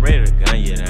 Ready to gun you now.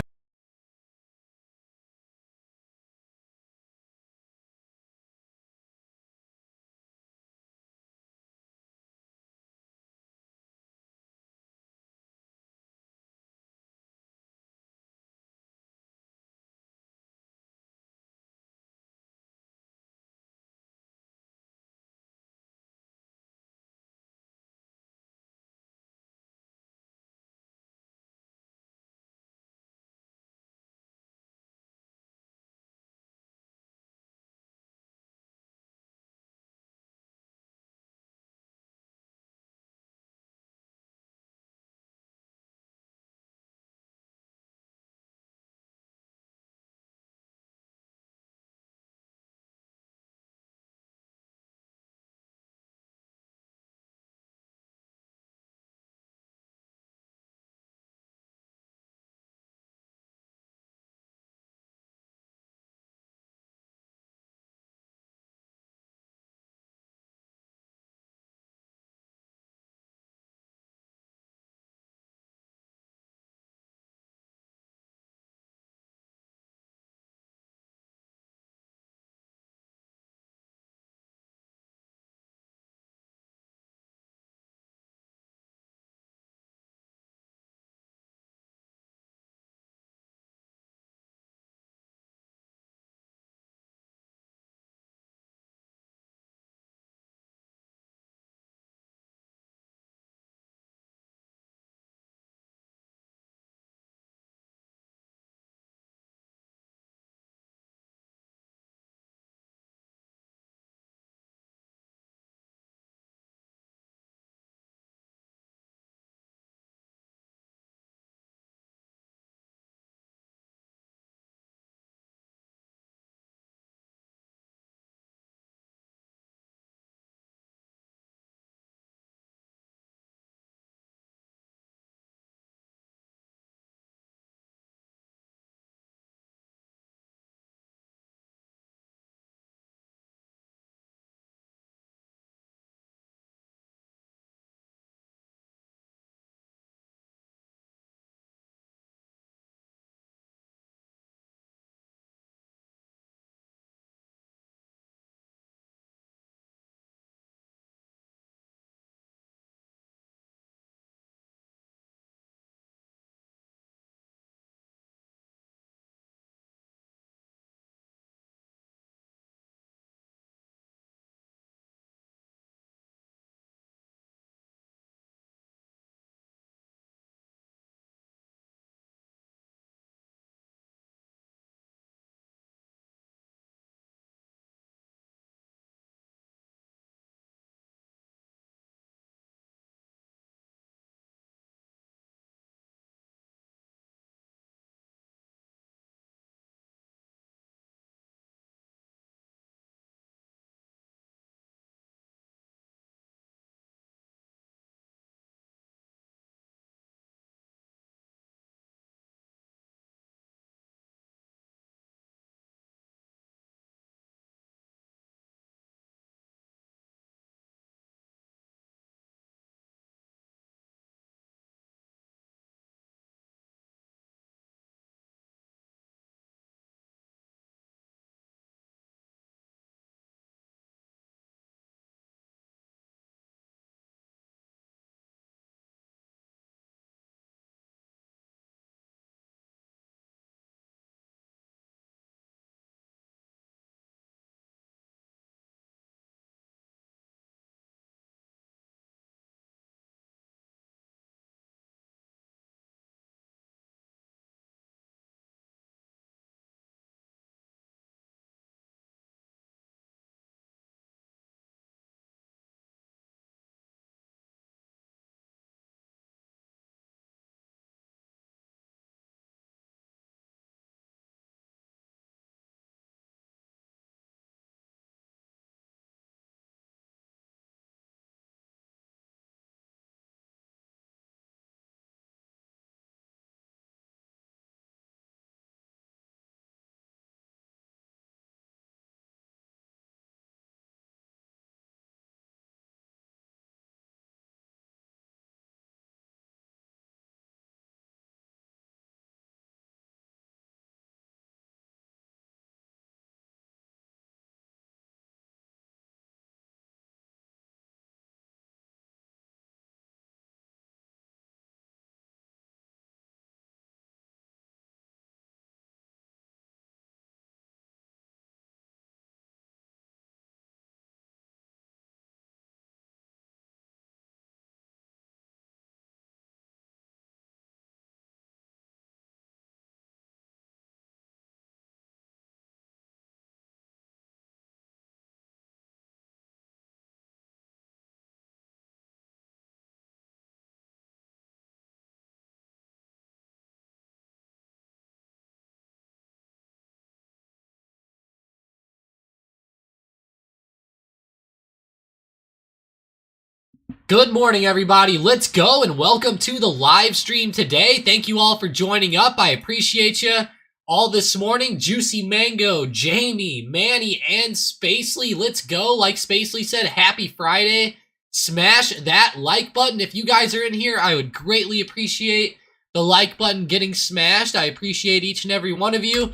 Good morning, everybody. Let's go and welcome to the live stream today. Thank you all for joining up. I appreciate you all this morning. Juicy Mango, Jamie, Manny, and Spacely. Let's go. Like Spacely said, happy Friday. Smash that like button. If you guys are in here, I would greatly appreciate the like button getting smashed. I appreciate each and every one of you.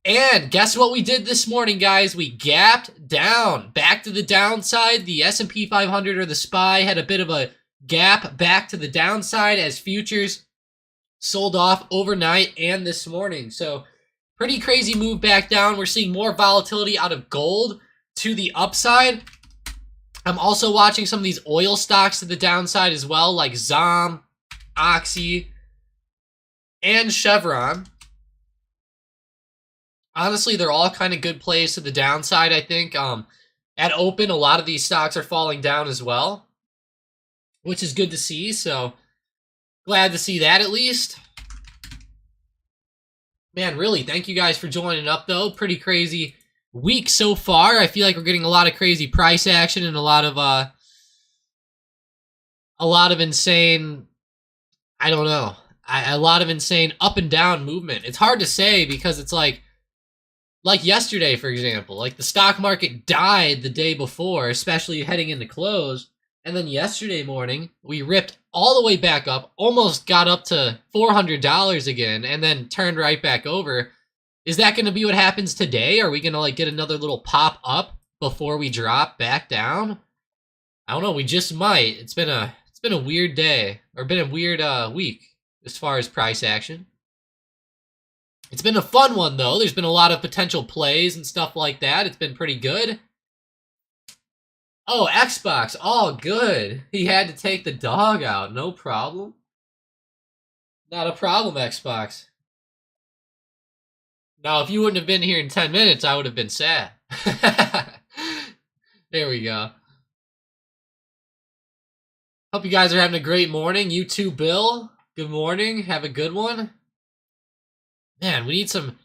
And guess what we did this morning, guys? We gapped down, back to the downside. The S&P 500 or the SPY had a bit of a gap back to the downside as futures sold off overnight and this morning. So pretty crazy move back down. We're seeing more volatility out of gold to the upside. I'm also watching some of these oil stocks to the downside as well, like ZOM, Oxy, and Chevron. Honestly, they're all kind of good plays to the downside, I think. At open, a lot of these stocks are falling down as well, which is good to see. So, glad to see that at least. Man, really, thank you guys for joining up, though. Pretty crazy week so far. I feel like we're getting a lot of crazy price action and a lot of insane, I don't know, a lot of insane up and down movement. It's hard to say because it's like yesterday, for example, like the stock market died the day before, especially heading into close. And then yesterday morning, we ripped all the way back up, almost got up to $400 again, and then turned right back over. Is that going to be what happens today? Are we going to like get another little pop up before we drop back down? I don't know. We just might. It's been a weird day, or been a weird week as far as price action. It's been a fun one, though. There's been a lot of potential plays and stuff like that. It's been pretty good. Oh, Xbox. Oh, good. He had to take the dog out. No problem. Not a problem, Xbox. Now, if you wouldn't have been here in 10 minutes, I would have been sad. There we go. Hope you guys are having a great morning. You too, Bill. Good morning. Have a good one. Man, we need some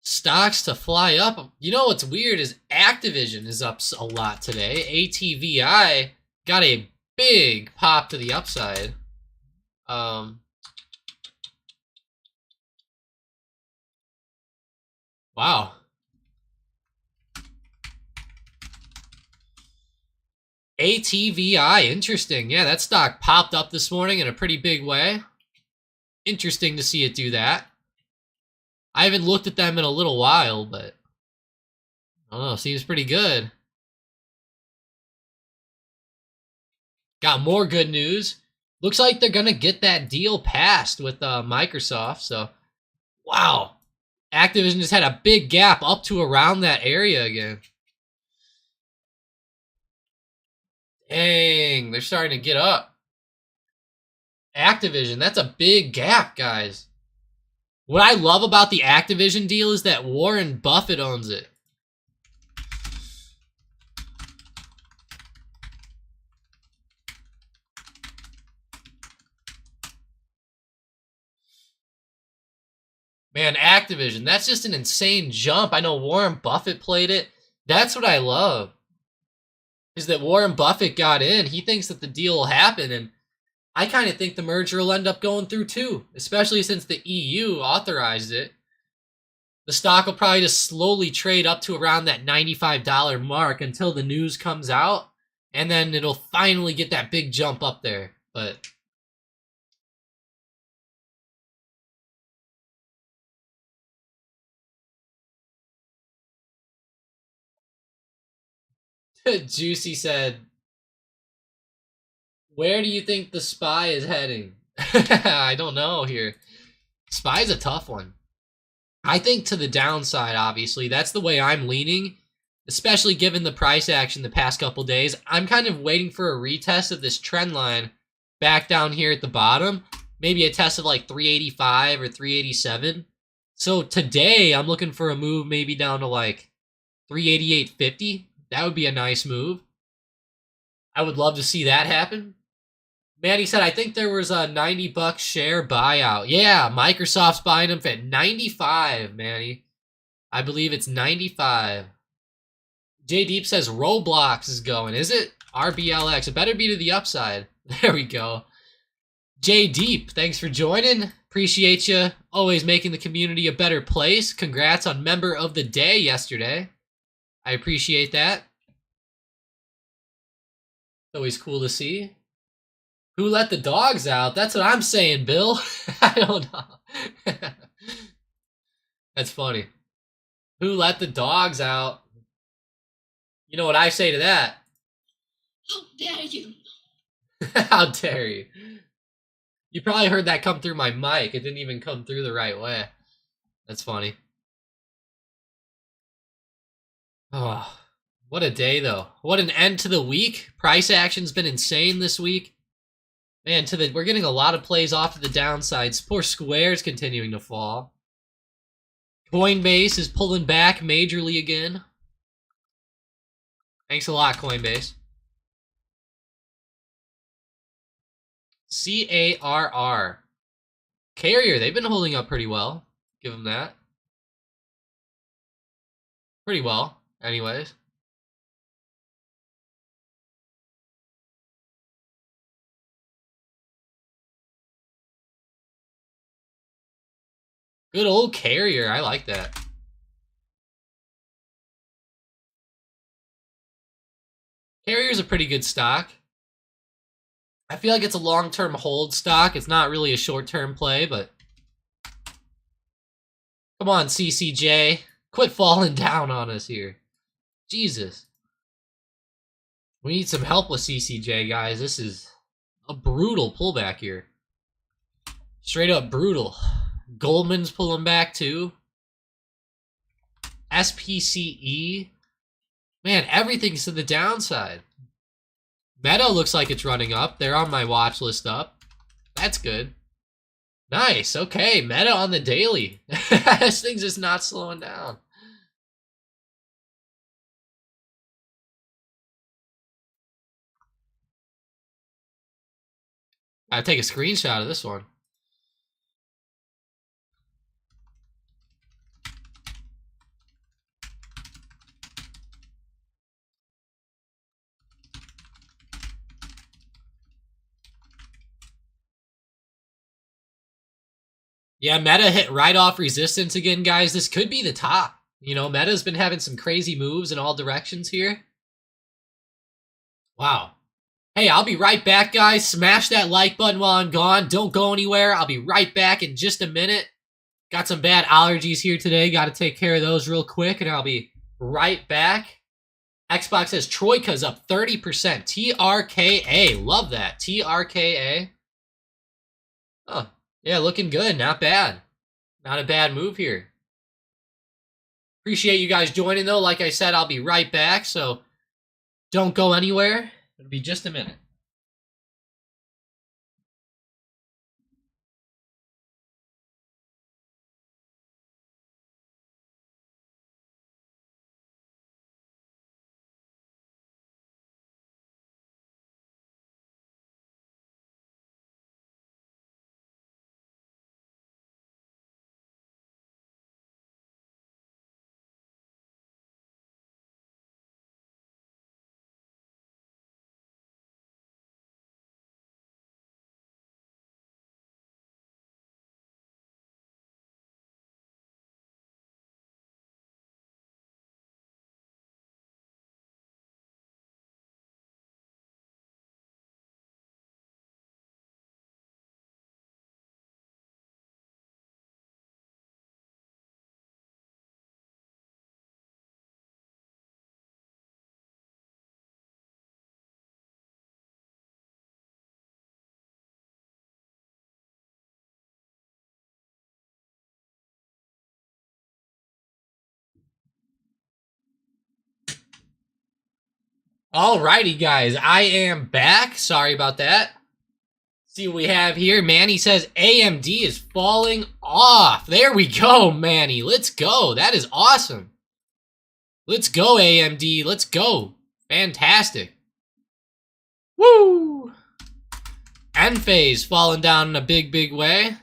stocks to fly up. You know what's weird is Activision is up a lot today. ATVI got a big pop to the upside. Wow. ATVI, interesting. Yeah, that stock popped up this morning in a pretty big way. Interesting to see it do that. I haven't looked at them in a little while, but I don't know, seems pretty good. Got more good news. Looks like they're going to get that deal passed with Microsoft, so wow. Activision just had a big gap up to around that area again. Dang, they're starting to get up. Activision, that's a big gap, guys. What I love about the Activision deal is that Warren Buffett owns it. Man, Activision, that's just an insane jump. I know Warren Buffett played it. That's what I love. Is that Warren Buffett got in. He thinks that the deal will happen, and I kind of think the merger will end up going through too, especially since the EU authorized it. The stock will probably just slowly trade up to around that $95 mark until the news comes out, and then it'll finally get that big jump up there. But Juicy said, where do you think the SPY is heading? I don't know here. SPY's a tough one. I think to the downside, obviously. That's the way I'm leaning, especially given the price action the past couple days. I'm kind of waiting for a retest of this trend line back down here at the bottom. Maybe a test of like 385 or 387. So today, I'm looking for a move maybe down to like 388.50. That would be a nice move. I would love to see that happen. Manny said, I think there was a $90 share buyout. Yeah, Microsoft's buying them at 95, Manny. I believe it's 95. J Deep says Roblox is going. Is it? RBLX. It better be to the upside. There we go. J Deep, thanks for joining. Appreciate you. Always making the community a better place. Congrats on Member of the Day yesterday. I appreciate that. Always cool to see. Who let the dogs out? That's what I'm saying, Bill. I don't know. That's funny. Who let the dogs out? You know what I say to that? How dare you? How dare you? You probably heard that come through my mic. It didn't even come through the right way. That's funny. Oh, what a day, though. What an end to the week. Price action's been insane this week. Man, we're getting a lot of plays off to the downsides. Poor Square's continuing to fall. Coinbase is pulling back majorly again. Thanks a lot, Coinbase. CARR. Carrier, they've been holding up pretty well. Give them that. Pretty well, anyways. Good old Carrier, I like that. Carrier's a pretty good stock. I feel like it's a long-term hold stock. It's not really a short-term play, but... Come on, CCJ. Quit falling down on us here. Jesus. We need some help with CCJ, guys. This is a brutal pullback here. Straight up brutal. Goldman's pulling back, too. SPCE. Man, everything's to the downside. Meta looks like it's running up. They're on my watch list up. That's good. Nice. Okay, Meta on the daily. This thing's just not slowing down. I'll take a screenshot of this one. Yeah, Meta hit right off resistance again, guys. This could be the top. You know, Meta's been having some crazy moves in all directions here. Wow. Hey, I'll be right back, guys. Smash that like button while I'm gone. Don't go anywhere. I'll be right back in just a minute. Got some bad allergies here today. Got to take care of those real quick, and I'll be right back. Xbox says Troika's up 30%. TRKA. Love that. TRKA. Oh, yeah, looking good. Not bad. Not a bad move here. Appreciate you guys joining, though. Like I said, I'll be right back, so don't go anywhere. It'll be just a minute. Alrighty, guys. I am back. Sorry about that. See what we have here. Manny says AMD is falling off. There we go, Manny. Let's go. That is awesome. Let's go, AMD. Let's go. Fantastic. Woo! Enphase falling down in a big, big way.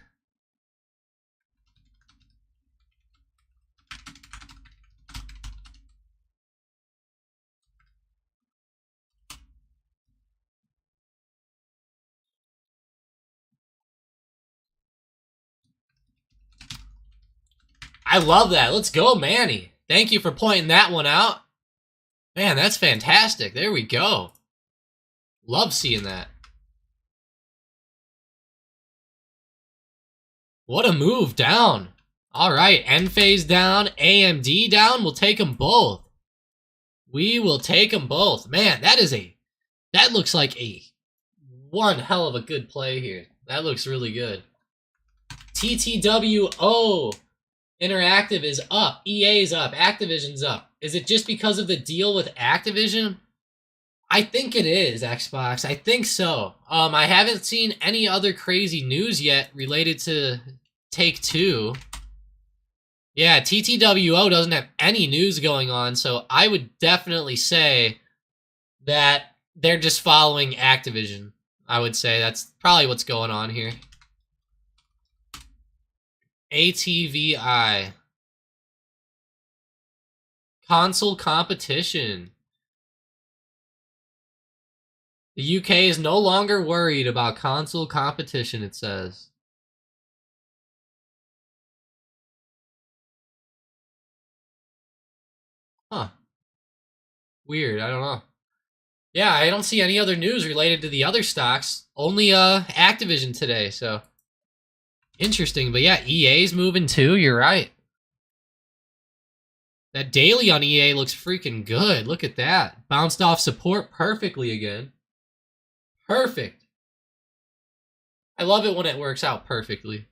I love that. Let's go, Manny. Thank you for pointing that one out. Man, that's fantastic. There we go. Love seeing that. What a move down. All right, Enphase down, AMD down. We'll take them both. We will take them both. Man, that looks like one hell of a good play here. That looks really good. TTWO Interactive is up. EA is up. Activision's up. Is it just because of the deal with Activision? I think it is, Xbox. I think so. I haven't seen any other crazy news yet related to Take-Two. Yeah, TTWO doesn't have any news going on, so I would definitely say that they're just following Activision. I would say that's probably what's going on here. ATVI. Console competition. The UK is no longer worried about console competition, it says. Huh. Weird, I don't know. Yeah, I don't see any other news related to the other stocks. Only Activision today, so interesting. But yeah, EA's moving too, you're right. That daily on EA looks freaking good. Look at that. Bounced off support perfectly again. Perfect. I love it when it works out perfectly.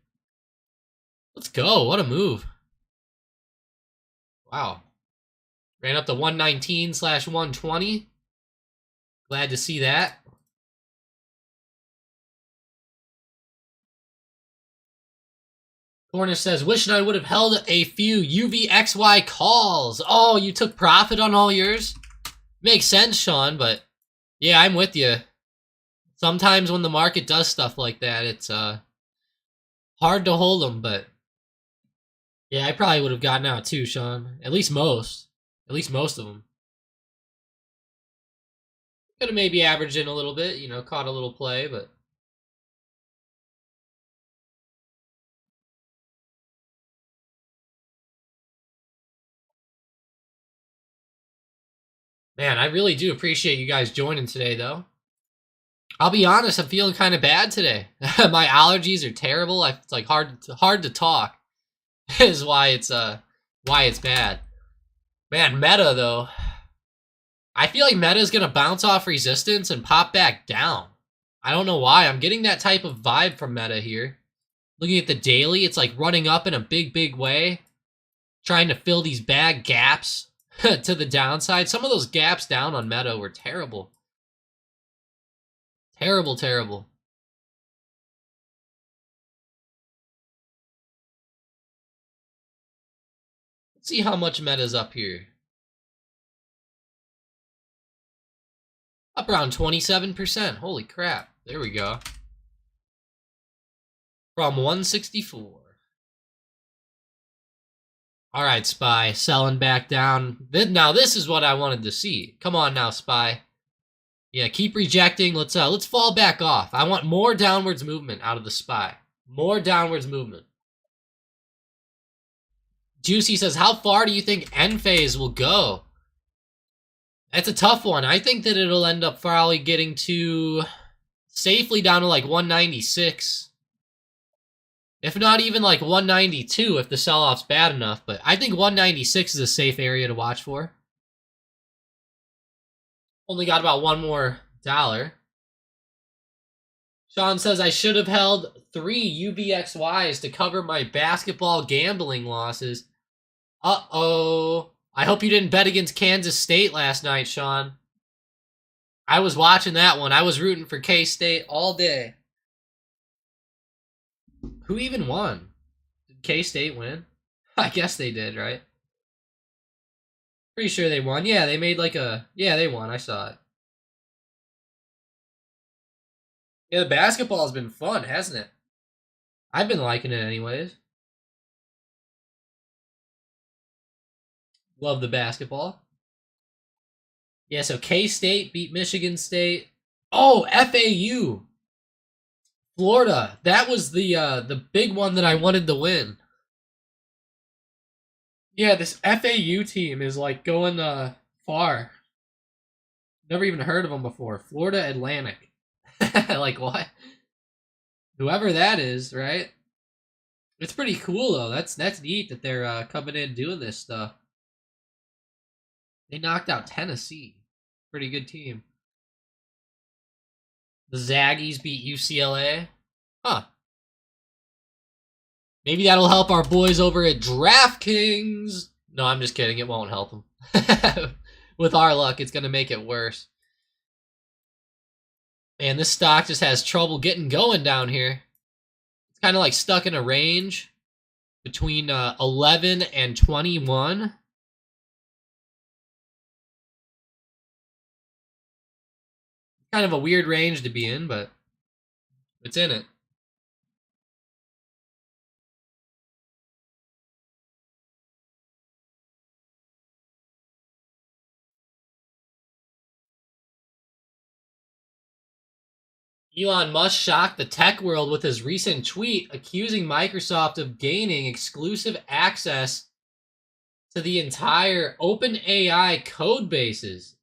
Let's go. What a move. Wow. Ran up to 119/120. Glad to see that. Cornish says, wishing I would have held a few UVXY calls. Oh, you took profit on all yours? Makes sense, Sean, but yeah, I'm with you. Sometimes when the market does stuff like that, it's hard to hold them, but yeah, I probably would have gotten out too, Sean. At least most. At least most of them. Could have maybe averaged in a little bit, you know, caught a little play, but man, I really do appreciate you guys joining today, though. I'll be honest, I'm feeling kind of bad today. My allergies are terrible. It's like hard to talk. Is why it's bad. Man, Meta though. I feel like Meta is gonna bounce off resistance and pop back down. I don't know why. I'm getting that type of vibe from Meta here. Looking at the daily, it's like running up in a big way, trying to fill these bad gaps to the downside. Some of those gaps down on Meta were terrible. Terrible. Let's see how much Meta's up here. Up around 27%. Holy crap. There we go. From 164. Alright, Spy. Selling back down. Now this is what I wanted to see. Come on now, Spy. Yeah, keep rejecting. Let's fall back off. I want more downwards movement out of the Spy. More downwards movement. Juicy says, how far do you think Enphase will go? That's a tough one. I think that it'll end up probably getting to safely down to like 196. If not even like 192 if the sell-off's bad enough. But I think 196 is a safe area to watch for. Only got about $1 more. Sean says, I should have held 3 UVXYs to cover my basketball gambling losses. Uh-oh. I hope you didn't bet against Kansas State last night, Sean. I was watching that one. I was rooting for K-State all day. Who even won? Did K-State win? I guess they did, right? Pretty sure they won. Yeah, they made like a... Yeah, they won. I saw it. Yeah, the basketball's been fun, hasn't it? I've been liking it anyways. Love the basketball. Yeah, so K-State beat Michigan State. Oh, FAU. Florida. That was the big one that I wanted to win. Yeah, this FAU team is like going far. Never even heard of them before. Florida Atlantic. Like what? Whoever that is, right? It's pretty cool though. That's neat that they're coming in doing this stuff. They knocked out Tennessee. Pretty good team. The Zaggies beat UCLA. Huh. Maybe that'll help our boys over at DraftKings. No, I'm just kidding. It won't help them. With our luck, it's going to make it worse. Man, this stock just has trouble getting going down here. It's kind of like stuck in a range between 11 and 21. Kind of a weird range to be in, but it's in it. Elon Musk shocked the tech world with his recent tweet accusing Microsoft of gaining exclusive access to the entire OpenAI code bases.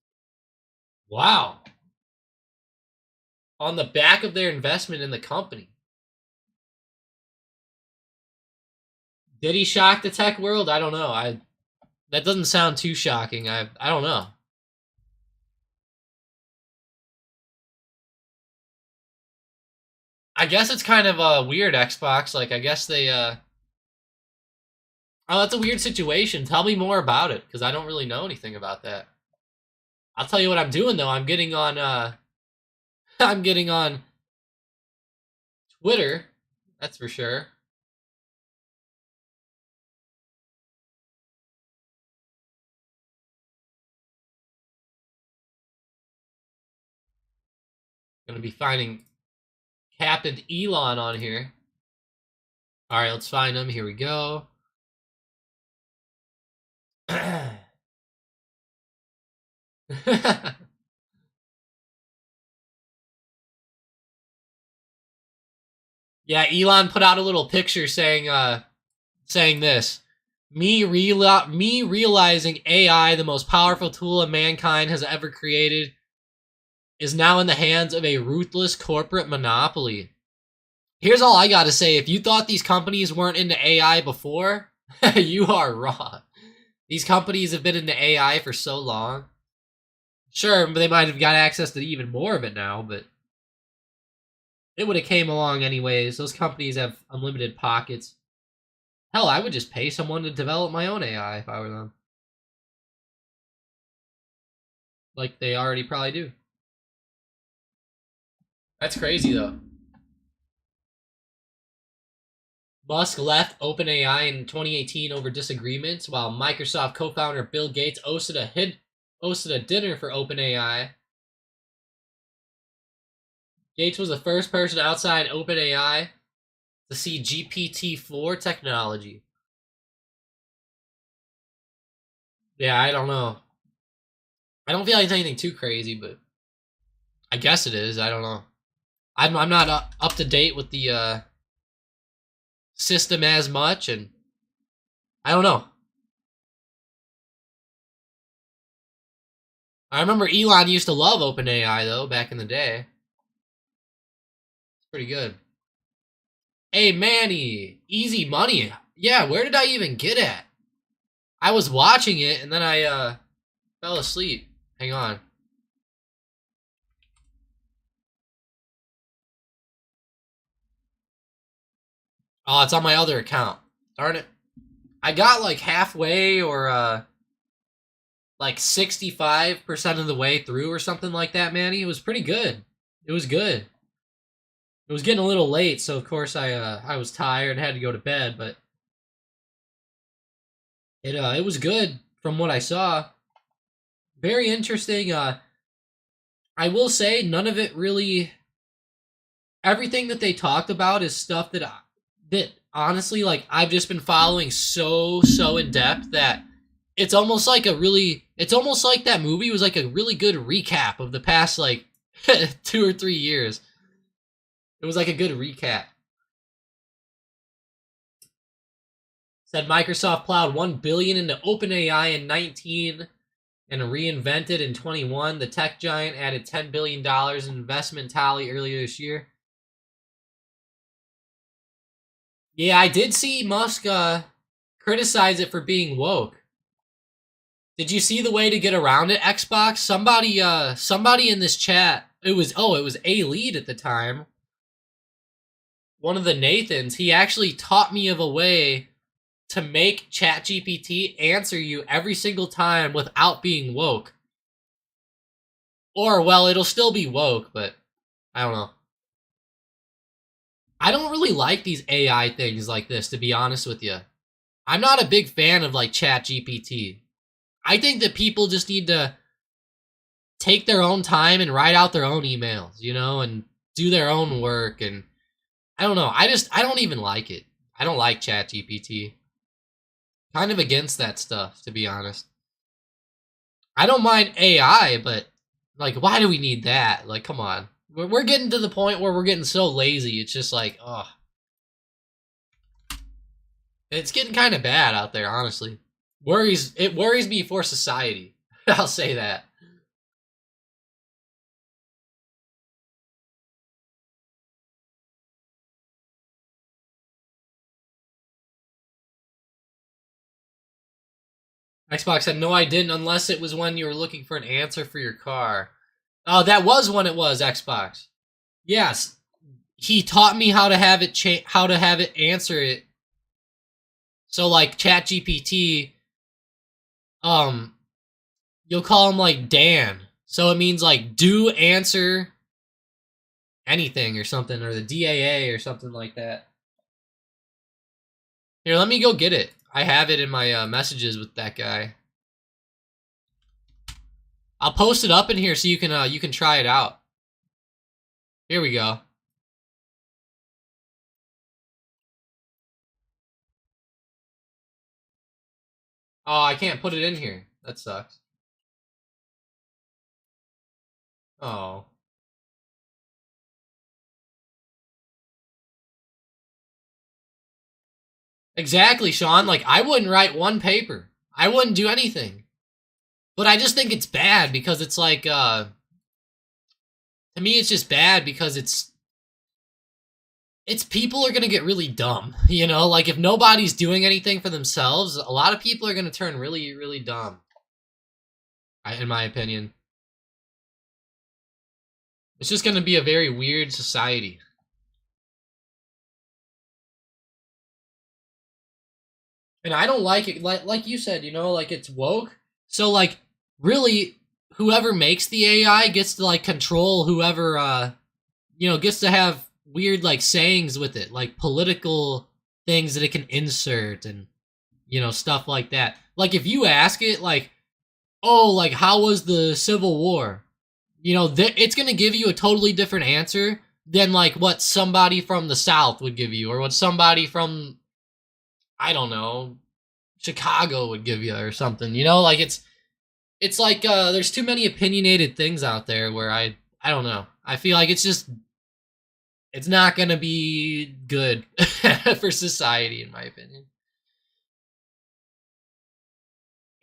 Wow. On the back of their investment in the company. Did he shock the tech world? I don't know. That doesn't sound too shocking. I don't know. I guess it's kind of a weird Xbox. Like I guess they oh, that's a weird situation. Tell me more about it cuz I don't really know anything about that. I'll tell you what I'm doing though. I'm getting on I'm getting on Twitter. That's for sure. Gonna be finding Captain Elon on here. All right, let's find him. Here we go. Yeah, Elon put out a little picture saying saying this. Me realizing AI, the most powerful tool mankind has ever created, is now in the hands of a ruthless corporate monopoly. Here's all I got to say. If you thought these companies weren't into AI before, you are wrong. These companies have been into AI for so long. Sure, they might have got access to even more of it now, but it would have came along anyways. Those companies have unlimited pockets. Hell, I would just pay someone to develop my own AI if I were them. Like they already probably do. That's crazy though. Musk left OpenAI in 2018 over disagreements, while Microsoft co-founder Bill Gates hosted a dinner for OpenAI. Gates was the first person outside OpenAI to see GPT-4 technology. Yeah, I don't know. I don't feel like it's anything too crazy, but I guess it is. I don't know. I'm not up to date with the system as much, and I don't know. I remember Elon used to love OpenAI though back in the day. It's pretty good. Hey Manny, easy money. Yeah, where did I even get at? I was watching it and then I fell asleep. Hang on. Oh, it's on my other account. Darn it. I got like halfway or like 65% of the way through or something like that, Manny. It was pretty good. It was good. It was getting a little late, so of course I was tired and had to go to bed, but it was good from what I saw. Very interesting. I will say none of it really. Everything that they talked about is stuff that honestly, like I've just been following so in depth that it's almost like it's almost like that movie was like a really good recap of the past like 2 or 3 years. It was like a good recap. Said Microsoft plowed $1 billion into OpenAI in 19 and reinvented in 21. The tech giant added $10 billion in investment tally earlier this year. Yeah, I did see Musk criticize it for being woke. Did you see the way to get around it, Xbox? Somebody in this chat, it was A Lead at the time. One of the Nathans, he actually taught me of a way to make ChatGPT answer you every single time without being woke. Or, well, it'll still be woke, but I don't know. I don't really like these AI things like this, to be honest with you. I'm not a big fan of, like, ChatGPT. I think that people just need to take their own time and write out their own emails, you know, and do their own work, and I don't know. I don't even like it. I don't like ChatGPT. Kind of against that stuff, to be honest. I don't mind AI, but, like, why do we need that? Like, come on. We're getting to the point where we're getting so lazy. It's just like, ugh. It's getting kind of bad out there, honestly. It worries me for society. I'll say that. Xbox said, no, I didn't, unless it was when you were looking for an answer for your car. Oh, that was when it was, Xbox. Yes. He taught me how to have it answer it. So, like, ChatGPT, you'll call him, like, Dan. So it means, like, do answer anything or something, or the DAA or something like that. Here, let me go get it. I have it in my messages with that guy. I'll post it up in here so you can try it out. Here we go. Oh, I can't put it in here. That sucks. Oh. Exactly, Sean. Like, I wouldn't write one paper. I wouldn't do anything. But I just think it's bad because it's like, to me it's just bad because it's people are going to get really dumb, you know? Like, if nobody's doing anything for themselves, a lot of people are going to turn really, really dumb, in my opinion. It's just going to be a very weird society. And I don't like it, like you said, you know, like, it's woke. So, like, really, whoever makes the AI gets to, like, control whoever, you know, gets to have weird, like, sayings with it, like political things that it can insert and, you know, stuff like that. Like, if you ask it, like, oh, like, how was the Civil War? You know, it's going to give you a totally different answer than, like, what somebody from the South would give you, or what somebody from, I don't know, Chicago would give you or something, you know? Like, it's like, there's too many opinionated things out there where I don't know. I feel like it's not gonna be good for society, in my opinion.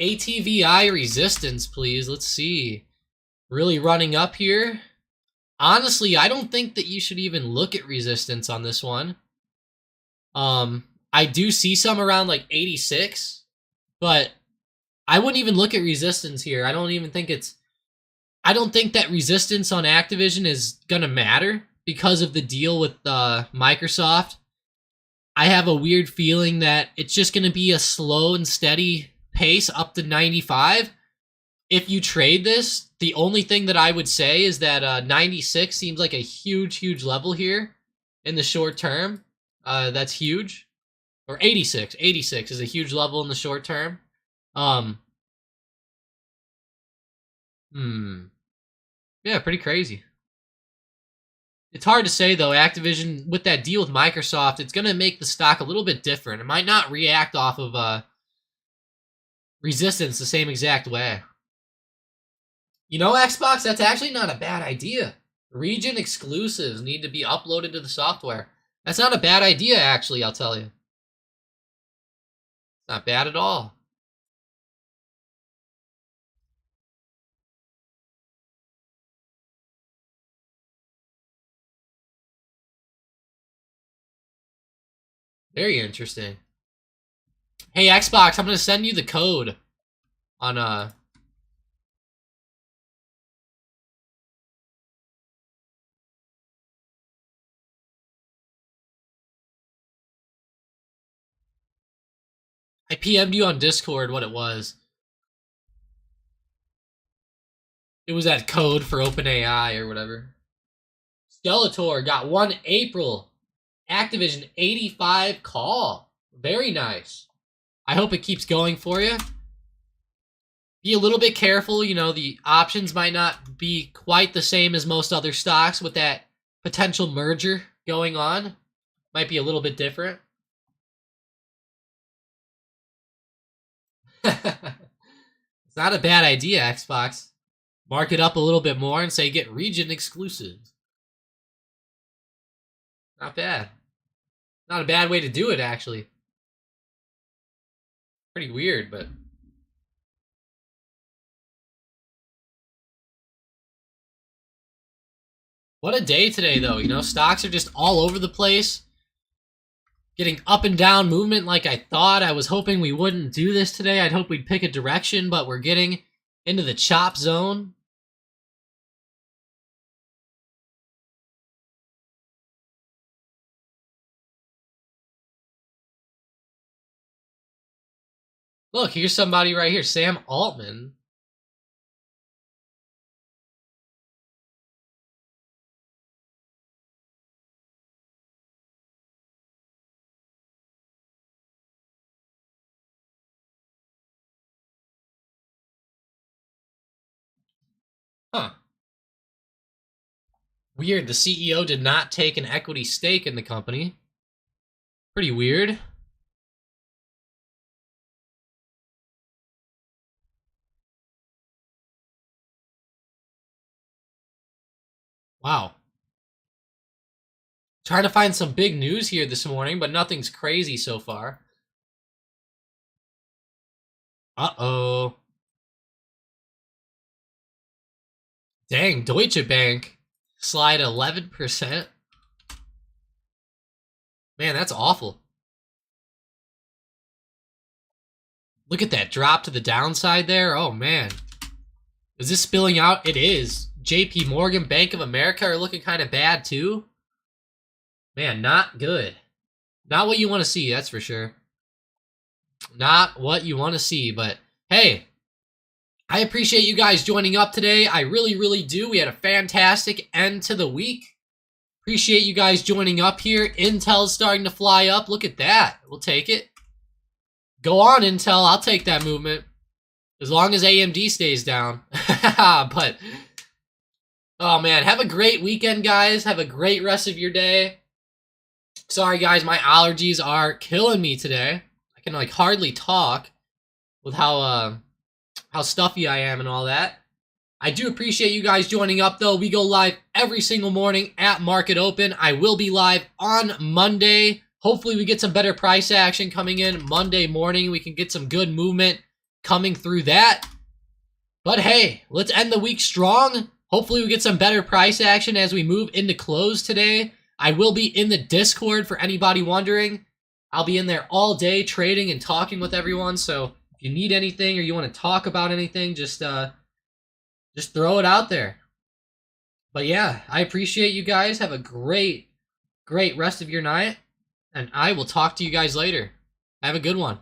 ATVI resistance, please. Let's see. Really running up here. Honestly, I don't think that you should even look at resistance on this one. I do see some around like 86, but I wouldn't even look at resistance here. I don't think that resistance on Activision is gonna matter because of the deal with Microsoft. I have a weird feeling that it's just gonna be a slow and steady pace up to 95. If you trade this, the only thing that I would say is that 96 seems like a huge level here in the short term. That's huge. Or 86. 86 is a huge level in the short term. Yeah, pretty crazy. It's hard to say, though. Activision, with that deal with Microsoft, it's going to make the stock a little bit different. It might not react off of resistance the same exact way. You know, Xbox, that's actually not a bad idea. Region exclusives need to be uploaded to the software. That's not a bad idea, actually, I'll tell you. Not bad at all. Very interesting. Hey, Xbox, I'm going to send you the code on I PM'd you on Discord what it was. It was that code for OpenAI or whatever. Skeletor got 1 April. Activision 85 call. Very nice. I hope it keeps going for you. Be a little bit careful. You know, the options might not be quite the same as most other stocks with that potential merger going on. Might be a little bit different. It's not a bad idea, Xbox. Mark it up a little bit more and say get region exclusives. Not bad. Not a bad way to do it, actually. Pretty weird, but... What a day today, though. You know, stocks are just all over the place. Getting up and down movement like I thought. I was hoping we wouldn't do this today. I'd hope we'd pick a direction, but we're getting into the chop zone. Look, here's somebody right here, Sam Altman. Huh. Weird, the CEO did not take an equity stake in the company. Pretty weird. Wow. Trying to find some big news here this morning, but nothing's crazy so far. Uh-oh. Dang, Deutsche Bank slide 11%. Man, that's awful. Look at that drop to the downside there. Oh, man. Is this spilling out? It is. JP Morgan, Bank of America are looking kind of bad, too. Man, not good. Not what you want to see, that's for sure. Not what you want to see, but hey, I appreciate you guys joining up today. I really, really do. We had a fantastic end to the week. Appreciate you guys joining up here. Intel's starting to fly up. Look at that. We'll take it. Go on, Intel. I'll take that movement. As long as AMD stays down. But, oh man, have a great weekend, guys. Have a great rest of your day. Sorry, guys, my allergies are killing me today. I can, like, hardly talk with how stuffy I am and all that. I do appreciate you guys joining up, though. We go live every single morning at Market Open. I will be live on Monday. Hopefully, we get some better price action coming in Monday morning. We can get some good movement coming through that. But hey, let's end the week strong. Hopefully, we get some better price action as we move into close today. I will be in the Discord for anybody wondering. I'll be in there all day trading and talking with everyone. So if you need anything or you want to talk about anything, just throw it out there. But yeah, I appreciate you guys. Have a great, great rest of your night. And I will talk to you guys later. Have a good one.